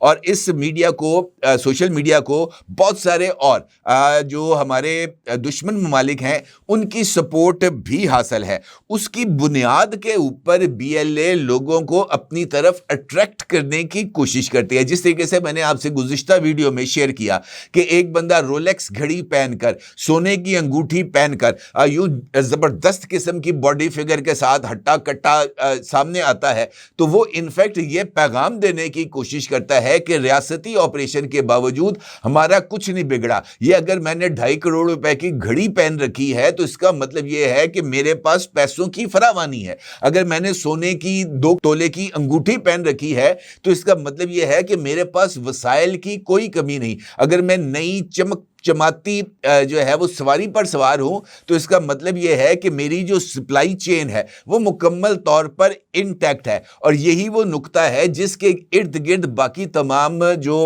اور اس میڈیا کو social media کو بہت سارے اور جو ہمارے دشمن ممالک ہیں ان کی سپورٹ بھی حاصل ہے. اس کی بنیاد کے اوپر بی ایل اے لوگوں کو اپنی طرف اٹریکٹ کرنے کی کوشش کرتی ہے. جس طریقے سے میں نے آپ سے گزشتہ ویڈیو میں شیئر کیا کہ ایک بندہ رولیکس گھڑی پہن کر, سونے کی انگوٹھی پہن کر, یوں زبردست قسم کی باڈی فگر کے ساتھ ہٹا کٹا سامنے آتا ہے, تو وہ انفیکٹ یہ پیغام دینے کی کوشش کرتا ہے کہ ریاستی آپریشن کے باوجود ہمارا کچھ نہیں بگڑا. یہ اگر میں نے 2.5 کروڑ روپے کی گھڑی پہن رکھی ہے تو اس کا مطلب یہ ہے کہ میرے پاس پیسوں کی فراوانی ہے. اگر میں نے سونے کی 2 تولے کی انگوٹھی پہن رکھی ہے تو اس کا مطلب یہ ہے کہ میرے پاس وسائل کی کوئی کمی نہیں. اگر میں نئی چماتی جو ہے وہ سواری پر سوار ہوں تو اس کا مطلب یہ ہے کہ میری جو سپلائی چین ہے وہ مکمل طور پر انٹیکٹ ہے. اور یہی وہ نقطہ ہے جس کے ارد گرد باقی تمام جو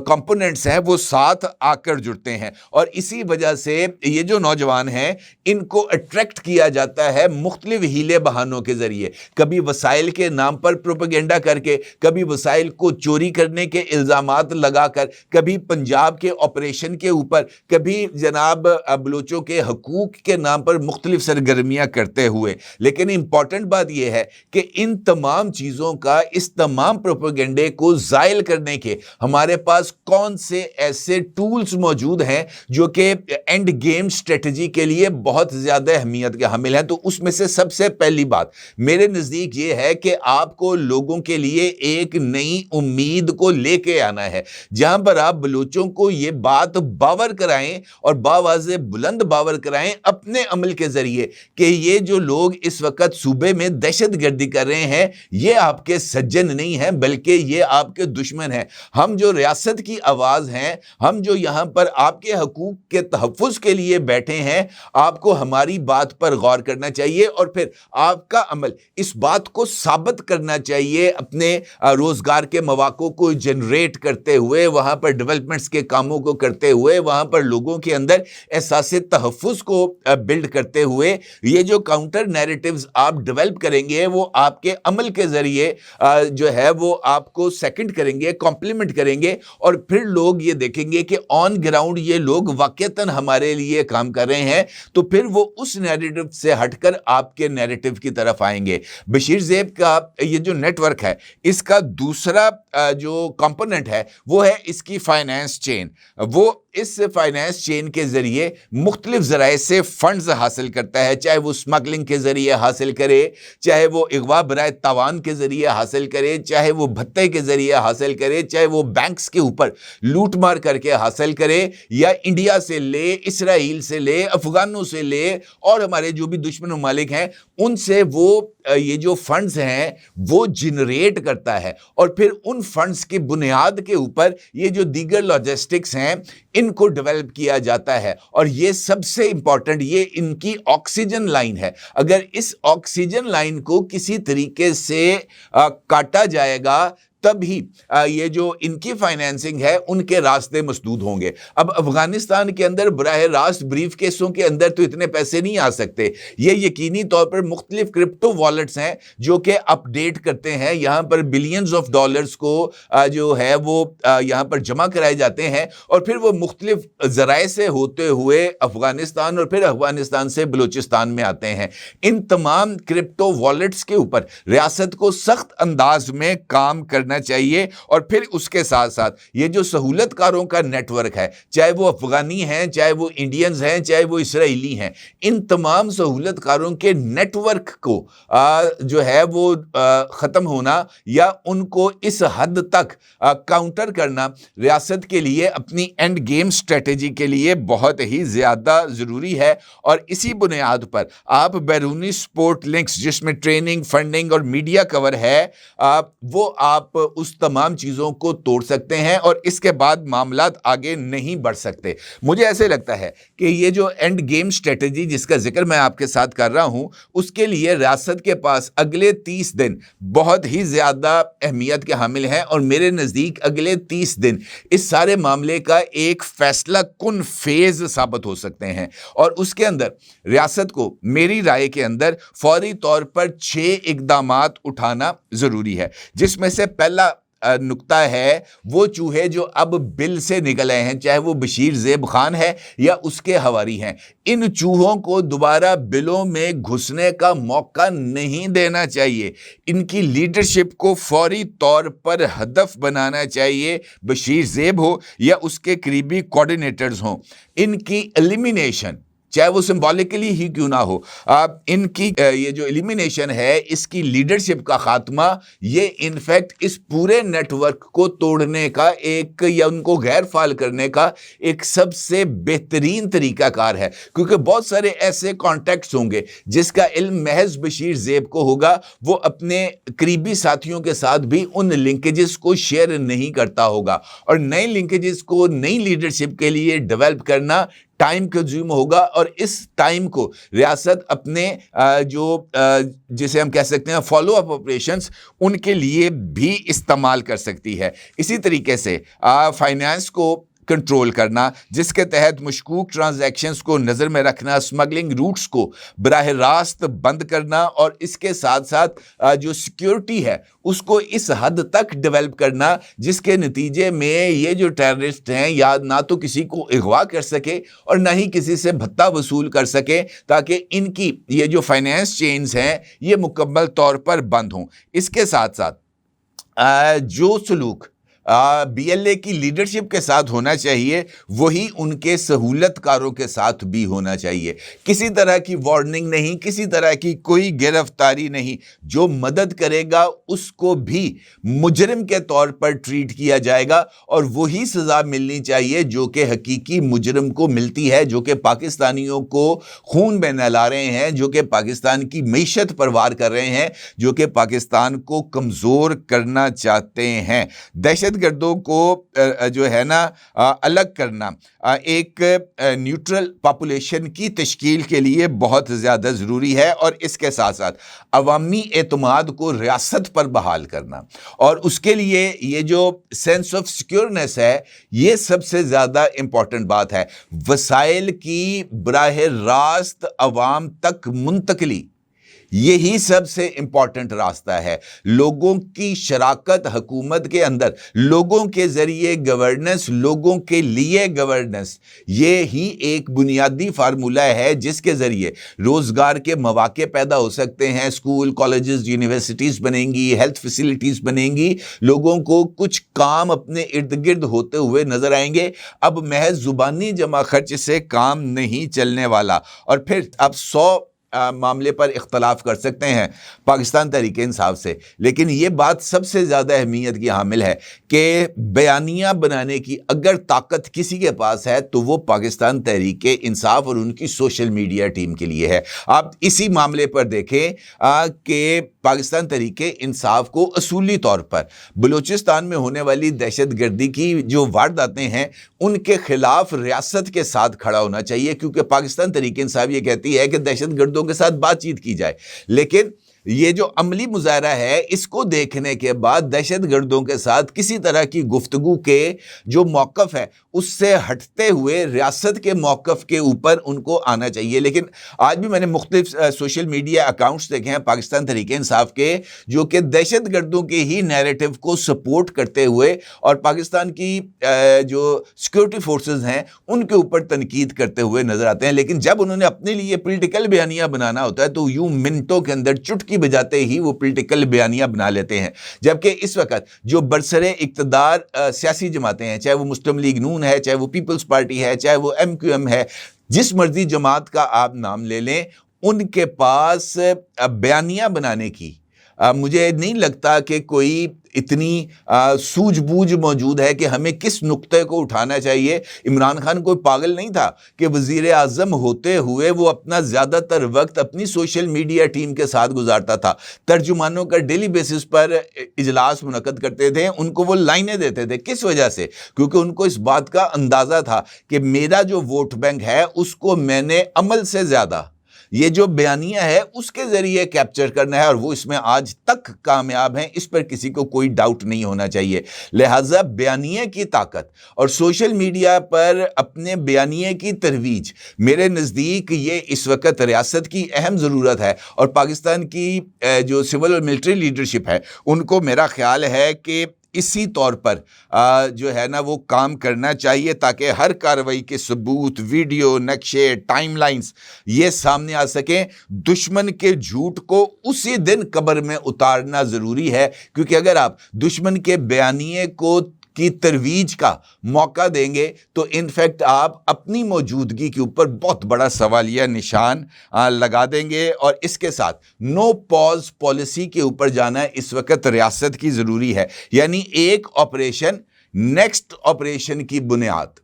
کمپوننٹس ہیں وہ ساتھ آ کر جڑتے ہیں. اور اسی وجہ سے یہ جو نوجوان ہیں ان کو اٹریکٹ کیا جاتا ہے مختلف ہیلے بہانوں کے ذریعے, کبھی وسائل کے نام پر پروپیگنڈا کر کے, کبھی وسائل کو چوری کرنے کے الزامات لگا کر, کبھی پنجاب کے آپریشن کے اوپر, کبھی جناب بلوچوں کے حقوق کے نام پر مختلف سرگرمیاں کرتے ہوئے. لیکن امپورٹنٹ بات یہ ہے کہ ان تمام چیزوں کا, اس تمام پروپیگنڈے کو زائل کرنے کے ہمارے پاس کون سے ایسے ٹولز موجود ہیں جو کہ اینڈ گیم سٹریٹجی کے لیے بہت زیادہ اہمیت کے حامل ہیں. تو اس میں سے سب سے پہلی بات میرے نزدیک یہ ہے کہ آپ کو لوگوں کے لیے ایک نئی امید کو لے کے آنا ہے, جہاں پر آپ بلوچوں کو یہ بات باور کرائیں اور باواضح بلند باور کرائیں اپنے عمل کے ذریعے کہ یہ جو لوگ اس وقت صوبے میں دہشت گردی کر رہے ہیں یہ آپ کے سجن نہیں ہیں بلکہ یہ آپ کے دشمن ہیں. ہم جو ریاست کی آواز ہیں, ہم جو یہاں پر آپ کے حقوق کے تحفظ کے لیے بیٹھے ہیں, آپ کو ہماری بات پر غور کرنا چاہیے اور پھر آپ کا عمل اس بات کو ثابت کرنا چاہیے اپنے روزگار کے مواقع کو جنریٹ کرتے ہوئے, وہاں پر ڈیولپمنٹس کے کاموں کو کرتے ہوئے, وہاں پر لوگوں کے اندر احساس تحفظ کو بلڈ کرتے ہوئے. یہ جو کاؤنٹر نیریٹیوز آپ ڈیولپ کریں گے وہ آپ کے عمل کے ذریعے جو ہے وہ آپ کو سیکنڈ کریں گے, کمپلیمنٹ کریں گے, اور پھر لوگ یہ دیکھیں گے کہ آن گراؤنڈ یہ لوگ واقعتاً ہمارے لیے کام کر رہے ہیں, تو پھر وہ اس نیریٹیو سے ہٹ کر آپ کے نیریٹیو کی طرف آئیں گے. بشیر زیب کا یہ جو نیٹ ورک ہے اس کا دوسرا جو کمپوننٹ ہے وہ ہے اس کی فائنانس چین. وہ اس فائنانس چین کے ذریعے مختلف ذرائع سے فنڈز حاصل کرتا ہے, چاہے وہ سمگلنگ کے ذریعے حاصل کرے, چاہے وہ اغوا برائے تاوان کے ذریعے حاصل کرے, چاہے وہ بھتے کے ذریعے حاصل کرے, چاہے وہ بینکس کے اوپر لوٹ مار کر کے حاصل کرے, یا انڈیا سے لے, اسرائیل سے لے, افغانوں سے لے, اور ہمارے جو بھی دشمن ممالک ہیں ان سے وہ یہ جو فنڈز ہیں وہ جنریٹ کرتا ہے, اور پھر ان فنڈز کی بنیاد کے اوپر یہ جو دیگر لاجسٹکس ہیں ان کو ڈیولپ کیا جاتا ہے. اور یہ سب سے امپورٹنٹ, یہ ان کی آکسیجن لائن ہے. اگر اس آکسیجن لائن کو کسی طریقے سے کاٹا جائے گا تب ہی یہ جو ان کی فائنینسنگ ہے ان کے راستے مسدود ہوں گے. اب افغانستان کے اندر براہ راست بریف کیسوں کے اندر تو اتنے پیسے نہیں آ سکتے. یہ یقینی طور پر مختلف کرپٹو والیٹس ہیں جو کہ اپ ڈیٹ کرتے ہیں, یہاں پر بلینز آف ڈالرز کو جو ہے وہ یہاں پر جمع کرائے جاتے ہیں, اور پھر وہ مختلف ذرائع سے ہوتے ہوئے افغانستان اور پھر افغانستان سے بلوچستان میں آتے ہیں. ان تمام کرپٹو والیٹس کے اوپر ریاست کو سخت انداز میں کام کرنا چاہیے, اور پھر اس کے ساتھ ساتھ یہ جو سہولت کاروں کا نیٹ ورک ہے, چاہے وہ افغانی ہیں, چاہے وہ انڈینز ہیں, چاہے وہ اسرائیلی ہیں, ان تمام سہولت کاروں کے نیٹ ورک کو جو ہے وہ ختم ہونا یا ان کو اس حد تک کاؤنٹر کرنا ریاست کے لیے اپنی اینڈ گیم سٹریٹجی کے لیے بہت ہی زیادہ ضروری ہے. اور اسی بنیاد پر آپ بیرونی سپورٹ لنکس جس میں ٹریننگ, فنڈنگ اور میڈیا کور ہے وہ آپ اس تمام چیزوں کو توڑ سکتے ہیں, اور اس کے بعد معاملات آگے نہیں بڑھ سکتے. مجھے ایسے لگتا ہے کہ یہ جو اینڈ گیم سٹریٹجی جس کا ذکر میں آپ کے ساتھ کر رہا ہوں اس کے لیے ریاست کے پاس اگلے 30 دن بہت ہی زیادہ اہمیت کے حامل ہیں, اور میرے نزدیک اگلے 30 دن اس سارے معاملے کا ایک فیصلہ کن فیز ثابت ہو سکتے ہیں. اور اس کے اندر ریاست کو میری رائے کے اندر فوری طور پر 6 اقدامات اٹھانا ضروری ہے, جس میں سے پہلا نقطہ ہے وہ چوہے جو اب بل سے نکل آئے ہیں، چاہے وہ بشیر زیب خان ہے یا اس کے ہواری ہیں، ان چوہوں کو دوبارہ بلوں میں گھسنے کا موقع نہیں دینا چاہیے۔ ان کی لیڈرشپ کو فوری طور پر ہدف بنانا چاہیے، بشیر زیب ہو یا اس کے قریبی کوارڈینیٹرز ہوں۔ ان کی ایلیمینیشن، چاہے وہ سمبولیکلی ہی کیوں نہ ہو، ان کی یہ جو ایلیمینیشن ہے، اس کی لیڈرشپ کا خاتمہ، یہ انفیکٹ اس پورے نیٹ ورک کو توڑنے کا ایک، یا ان کو غیر فعال کرنے کا ایک سب سے بہترین طریقہ کار ہے، کیونکہ بہت سارے ایسے کانٹیکٹس ہوں گے جس کا علم محض بشیر زیب کو ہوگا، وہ اپنے قریبی ساتھیوں کے ساتھ بھی ان لنکیجز کو شیئر نہیں کرتا ہوگا، اور نئے لنکیجز کو نئی لیڈرشپ کے لیے ڈیولپ کرنا ٹائم کنزیوم ہوگا، اور اس ٹائم کو ریاست اپنے جسے ہم کہہ سکتے ہیں فالو اپ آپریشنز، ان کے لیے بھی استعمال کر سکتی ہے۔ اسی طریقے سے فائنانس کو کنٹرول کرنا، جس کے تحت مشکوک ٹرانزیکشنز کو نظر میں رکھنا، اسمگلنگ روٹس کو براہ راست بند کرنا، اور اس کے ساتھ ساتھ جو سیکیورٹی ہے اس کو اس حد تک ڈیولپ کرنا جس کے نتیجے میں یہ جو ٹیررسٹ ہیں یا نہ تو کسی کو اغوا کر سکے اور نہ ہی کسی سے بھتہ وصول کر سکے، تاکہ ان کی یہ جو فائنانس چینز ہیں یہ مکمل طور پر بند ہوں۔ اس کے ساتھ ساتھ جو سلوک بی ایل اے کی لیڈرشپ کے ساتھ ہونا چاہیے وہی ان کے سہولت کاروں کے ساتھ بھی ہونا چاہیے۔ کسی طرح کی وارننگ نہیں، کسی طرح کی کوئی گرفتاری نہیں، جو مدد کرے گا اس کو بھی مجرم کے طور پر ٹریٹ کیا جائے گا، اور وہی سزا ملنی چاہیے جو کہ حقیقی مجرم کو ملتی ہے، جو کہ پاکستانیوں کو خون میں نہلا رہے ہیں، جو کہ پاکستان کی معیشت پر وار کر رہے ہیں، جو کہ پاکستان کو کمزور کرنا چاہتے ہیں۔ دہشت گردوں کو جو ہے نا الگ کرنا ایک نیوٹرل پاپولیشن کی تشکیل کے لیے بہت زیادہ ضروری ہے، اور اس کے ساتھ ساتھ عوامی اعتماد کو ریاست پر بحال کرنا، اور اس کے لیے یہ جو سینس آف سیکیورنس ہے یہ سب سے زیادہ امپورٹنٹ بات ہے۔ وسائل کی براہ راست عوام تک منتقلی، یہی سب سے امپورٹنٹ راستہ ہے۔ لوگوں کی شراکت حکومت کے اندر، لوگوں کے ذریعے گورننس، لوگوں کے لیے گورننس، یہ ہی ایک بنیادی فارمولہ ہے جس کے ذریعے روزگار کے مواقع پیدا ہو سکتے ہیں، اسکول، کالجز، یونیورسٹیز بنیں گی، ہیلتھ فیسلٹیز بنیں گی، لوگوں کو کچھ کام اپنے ارد گرد ہوتے ہوئے نظر آئیں گے۔ اب محض زبانی جمع خرچ سے کام نہیں چلنے والا۔ اور پھر اب 100 معاملے پر اختلاف کر سکتے ہیں پاکستان تحریک انصاف سے، لیکن یہ بات سب سے زیادہ اہمیت کی حامل ہے کہ بیانیہ بنانے کی اگر طاقت کسی کے پاس ہے تو وہ پاکستان تحریک انصاف اور ان کی سوشل میڈیا ٹیم کے لیے ہے۔ آپ اسی معاملے پر دیکھیں کہ پاکستان تحریک انصاف کو اصولی طور پر بلوچستان میں ہونے والی دہشت گردی کی جو وارداتیں ہیں ان کے خلاف ریاست کے ساتھ کھڑا ہونا چاہیے، کیونکہ پاکستان تحریک انصاف یہ کہتی ہے کہ دہشت گردوں کے ساتھ بات چیت کی جائے، لیکن یہ جو عملی مظاہرہ ہے اس کو دیکھنے کے بعد دہشت گردوں کے ساتھ کسی طرح کی گفتگو کے جو موقف ہے اس سے ہٹتے ہوئے ریاست کے موقف کے اوپر ان کو آنا چاہیے۔ لیکن آج بھی میں نے مختلف سوشل میڈیا اکاؤنٹس دیکھے ہیں پاکستان تحریک انصاف کے، جو کہ دہشت گردوں کے ہی نیریٹو کو سپورٹ کرتے ہوئے اور پاکستان کی جو سیکیورٹی فورسز ہیں ان کے اوپر تنقید کرتے ہوئے نظر آتے ہیں، لیکن جب انہوں نے اپنے لیے پولیٹیکل بیانیہ بنانا ہوتا ہے تو یوں منٹوں کے اندر چٹکی بجاتے ہی وہ پولیٹیکل بیانیہ بنا لیتے ہیں۔ جبکہ اس وقت جو برسر اقتدار سیاسی جماعتیں ہیں، چاہے وہ مسلم لیگ نون ہے، چاہے وہ پیپلز پارٹی ہے، چاہے وہ MQM ہے، جس مرضی جماعت کا آپ نام لے لیں، ان کے پاس بیانیہ بنانے کی مجھے نہیں لگتا کہ کوئی اتنی سوجھ بوجھ موجود ہے کہ ہمیں کس نقطے کو اٹھانا چاہیے۔ عمران خان کوئی پاگل نہیں تھا کہ وزیر اعظم ہوتے ہوئے وہ اپنا زیادہ تر وقت اپنی سوشل میڈیا ٹیم کے ساتھ گزارتا تھا، ترجمانوں کا ڈیلی بیسس پر اجلاس منعقد کرتے تھے، ان کو وہ لائنیں دیتے تھے۔ کس وجہ سے؟ کیونکہ ان کو اس بات کا اندازہ تھا کہ میرا جو ووٹ بینک ہے اس کو میں نے عمل سے زیادہ یہ جو بیانیہ ہے اس کے ذریعے کیپچر کرنا ہے، اور وہ اس میں آج تک کامیاب ہیں، اس پر کسی کو کوئی ڈاؤٹ نہیں ہونا چاہیے۔ لہٰذا بیانیہ کی طاقت اور سوشل میڈیا پر اپنے بیانیہ کی ترویج میرے نزدیک یہ اس وقت ریاست کی اہم ضرورت ہے، اور پاکستان کی جو سول اور ملٹری لیڈرشپ ہے ان کو میرا خیال ہے کہ اسی طور پر جو ہے نا وہ کام کرنا چاہیے تاکہ ہر کارروائی کے ثبوت، ویڈیو، نقشے، ٹائم لائنز یہ سامنے آ سکیں۔ دشمن کے جھوٹ کو اسی دن قبر میں اتارنا ضروری ہے، کیونکہ اگر آپ دشمن کے بیانیے کی ترویج کا موقع دیں گے تو انفیکٹ آپ اپنی موجودگی کے اوپر بہت بڑا سوالیہ نشان لگا دیں گے۔ اور اس کے ساتھ نو پاز پالیسی کے اوپر جانا اس وقت ریاست کی ضروری ہے، یعنی ایک آپریشن نیکسٹ آپریشن کی بنیاد،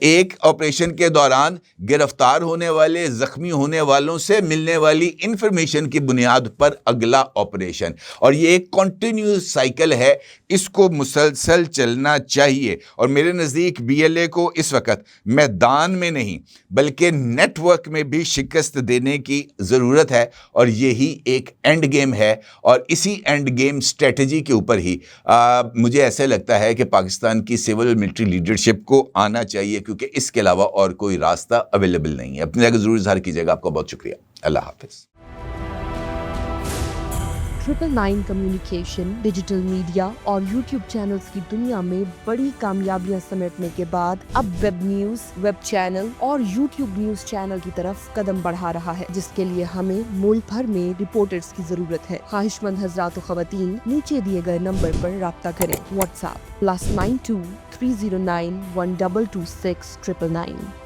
ایک آپریشن کے دوران گرفتار ہونے والے، زخمی ہونے والوں سے ملنے والی انفارمیشن کی بنیاد پر اگلا آپریشن، اور یہ ایک کنٹینیوس سائیکل ہے، اس کو مسلسل چلنا چاہیے۔ اور میرے نزدیک بی ایل اے کو اس وقت میدان میں نہیں بلکہ نیٹ ورک میں بھی شکست دینے کی ضرورت ہے، اور یہی ایک اینڈ گیم ہے، اور اسی اینڈ گیم اسٹریٹجی کے اوپر ہی مجھے ایسے لگتا ہے کہ پاکستان کی سول ملٹری لیڈرشپ کو آنا چاہیے، کیونکہ اس کے علاوہ اور کوئی راستہ اویلیبل نہیں ہے۔ اپنی جگہ ضرور اظہار کیجیے گا۔ آپ کا بہت شکریہ۔ اللہ حافظ۔ 999 کمیونیکیشن، ڈیجیٹل میڈیا اور یوٹیوب چینلز کی دنیا میں بڑی کامیابیاں سمیٹنے کے بعد اب ویب نیوز، ویب چینل اور یوٹیوب نیوز چینل کی طرف قدم بڑھا رہا ہے، جس کے لیے ہمیں ملک بھر میں رپورٹرز کی ضرورت ہے۔ خواہش مند حضرات و خواتین نیچے دیے گئے نمبر پر رابطہ کریں۔ What's app +92 309 1226 999۔